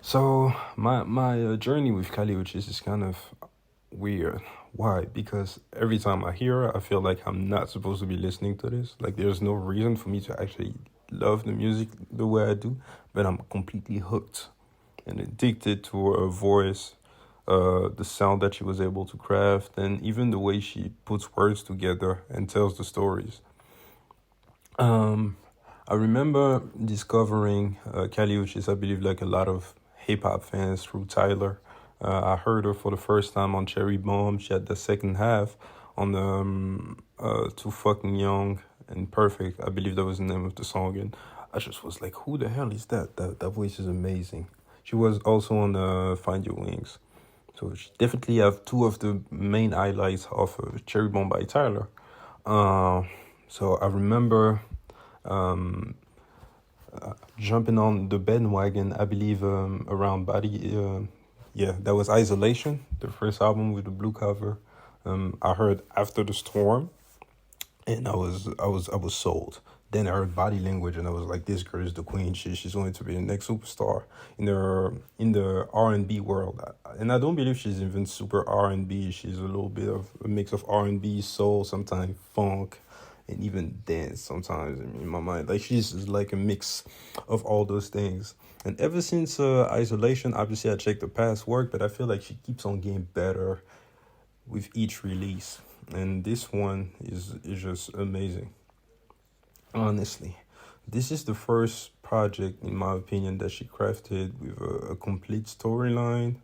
So my journey with Kali Uchis is kind of weird. Why? Because every time I hear her, I feel like I'm not supposed to be listening to this. Like there's no reason for me to actually love the music the way I do, but I'm completely hooked and addicted to her voice, the sound that she was able to craft, and even the way she puts words together and tells the stories. Um, I remember discovering Kali Uchis, I believe, like a lot of hip hop fans through Tyler. I heard her for the first time on Cherry Bomb. She had the second half on Too Fucking Young and Perfect. I believe that was the name of the song. And I just was like, who the hell is that? That voice is amazing. She was also on Find Your Wings. So she definitely have two of the main highlights of Cherry Bomb by Tyler. Uh, so I remember um, jumping on the bandwagon, I believe, around Body. Yeah, that was Isolation, the first album with the blue cover. I heard After the Storm, and I was sold. Then I heard Body Language, and I was like, "This girl is the queen. She's going to be the next superstar in the R&B world." And I don't believe she's even super R&B. She's a little bit of a mix of R&B, soul, sometimes funk, and even dance. Sometimes in my mind, like she's like a mix of all those things. And ever since Isolation, obviously I checked the past work, but I feel like she keeps on getting better with each release. And this one is just amazing. Honestly, this is the first project, in my opinion, that she crafted with a complete storyline,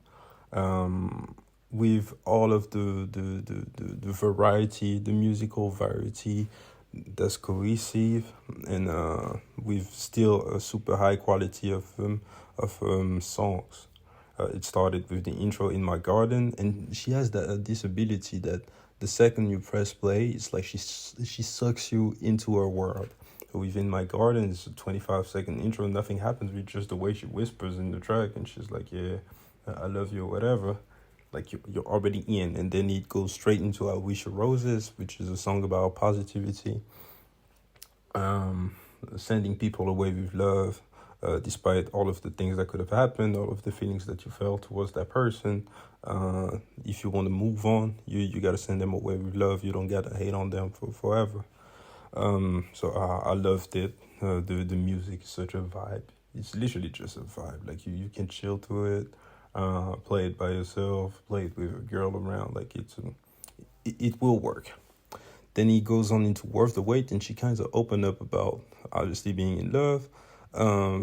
um, with all of the variety, the musical variety that's cohesive, and with still a super high quality of songs. It started with the intro in my garden, and she has that this ability that the second you press play, it's like she sucks you into her world. So within my garden, it's a 25-second intro. Nothing happens with just the way she whispers in the track, and she's like, "Yeah, I love you," or whatever. Like you're already in, and then it goes straight into "I Wish You Roses," which is a song about positivity, um, sending people away with love, despite all of the things that could have happened, all of the feelings that you felt towards that person. If you want to move on, you gotta send them away with love. You don't gotta hate on them for forever. So I loved it. The music is such a vibe. It's literally just a vibe. Like you can chill to it. Play it by yourself. Play it with a girl around. Like it will work. Then he goes on into Worth the Wait, and she kind of opened up about obviously being in love,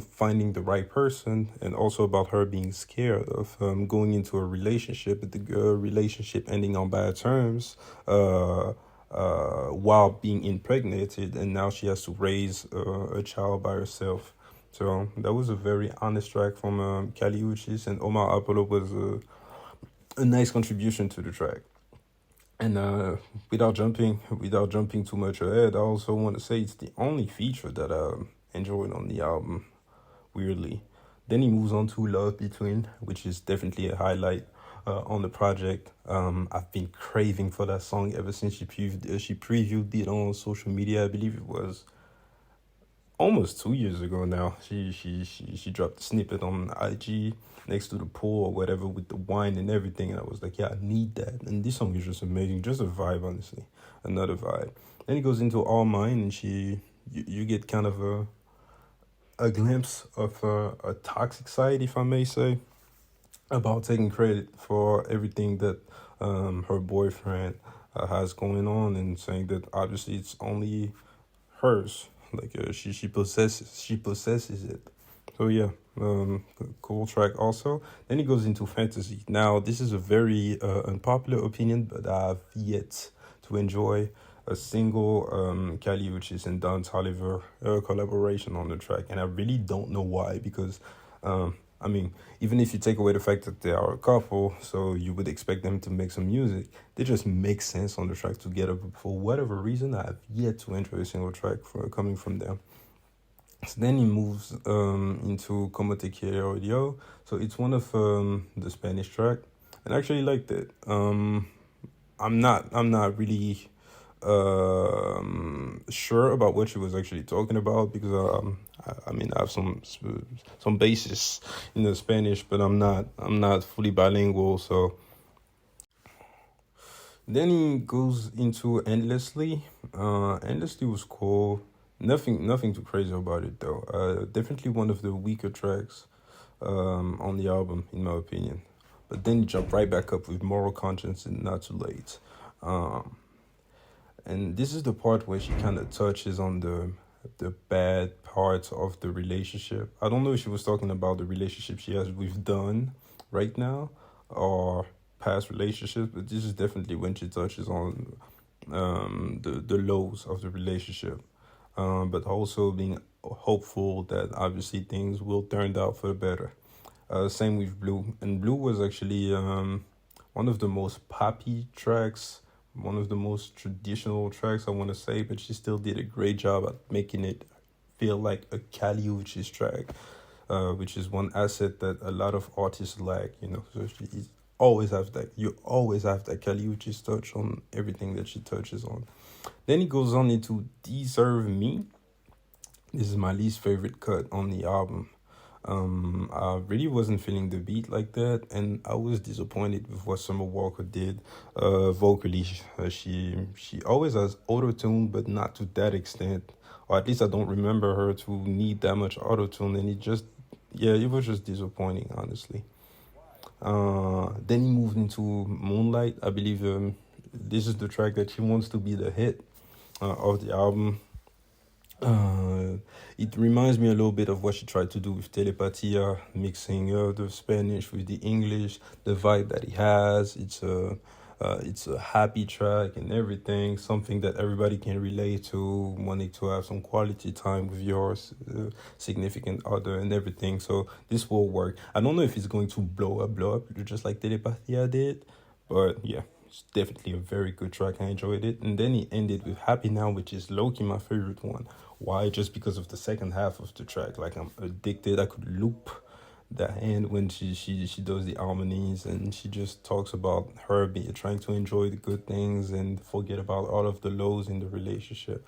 finding the right person, and also about her being scared of going into a relationship, but the relationship ending on bad terms, while being impregnated, and now she has to raise a child by herself. So that was a very honest track from Kali Uchis, and Omar Apollo was a nice contribution to the track. And without jumping too much ahead, I also want to say it's the only feature that I enjoyed on the album. Weirdly, then he moves on to Love Between, which is definitely a highlight on the project. I've been craving for that song ever since she previewed it on social media. I believe it was almost 2 years ago now. She dropped a snippet on IG next to the pool or whatever with the wine and everything, and I was like, yeah, I need that. And this song is just amazing, just a vibe, honestly, another vibe. Then it goes into All Mine, and you get kind of a glimpse of a toxic side, if I may say, about taking credit for everything that her boyfriend has going on, and saying that obviously it's only hers. Like she possesses it. So yeah, cool track also. Then he goes into fantasy. Now this is a very unpopular opinion, but I've yet to enjoy a single Kali Uchis and Don Toliver collaboration on the track, and I really don't know why. Because I mean, even if you take away the fact that they are a couple, so you would expect them to make some music, they just make sense on the track together. But for whatever reason, I have yet to enjoy a single track coming from them. So then he moves into Como Te Quiero Yo. So it's one of the Spanish track, and I actually liked it. I'm not really sure about what she was actually talking about, because I mean, I have some basis in the Spanish, but I'm not fully bilingual. So then he goes into endlessly. Endlessly was cool. Nothing too crazy about it though. Definitely one of the weaker tracks on the album, in my opinion. But then he jumped right back up with Moral Conscience and Not Too Late. Um, and this is the part where she kind of touches on the bad parts of the relationship. I don't know if she was talking about the relationship she has with Dunn right now or past relationships, but this is definitely when she touches on the lows of the relationship, but also being hopeful that obviously things will turn out for the better. Same with Blue, and Blue was actually one of the most poppy tracks, one of the most traditional tracks I want to say, but she still did a great job at making it feel like a Kali Uchis track, which is one asset that a lot of artists lack. So she always have that. You always have that Kali Uchis touch on everything that she touches on. Then he goes on into Deserve Me. This is my least favorite cut on the album. I really wasn't feeling the beat like that, and I was disappointed with what Summer Walker did. Vocally, she always has auto tune, but not to that extent, or at least I don't remember her to need that much auto tune, and it was just disappointing, honestly. Then he moved into Moonlight. I believe this is the track that she wants to be the hit of the album. Uh, it reminds me a little bit of what she tried to do with Telepatia, mixing the Spanish with the English, the vibe that he has. It's a happy track and everything, something that everybody can relate to, wanting to have some quality time with your significant other and everything. So this will work. I don't know if it's going to blow up, just like Telepatia did, but yeah. It's definitely a very good track. I enjoyed it. And then he ended with Happy Now, which is low-key my favorite one. Why? Just because of the second half of the track. Like I'm addicted. I could loop the end when she does the harmonies and she just talks about her trying to enjoy the good things and forget about all of the lows in the relationship.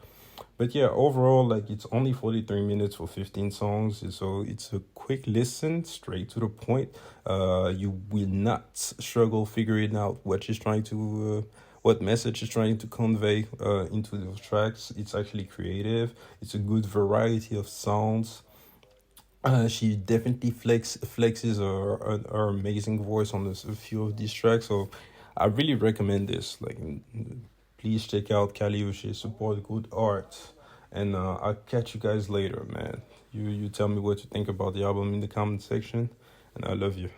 But yeah, overall, like it's only 43 minutes for 15 songs, so it's a quick listen, straight to the point. You will not struggle figuring out what she's trying to, what message she's trying to convey into those tracks. It's actually creative. It's a good variety of sounds. She definitely flexes her amazing voice on a few of these tracks. So I really recommend this. Like, please check out Kaliushi, support good art, and I'll catch you guys later, man. You tell me what you think about the album in the comment section, and I love you.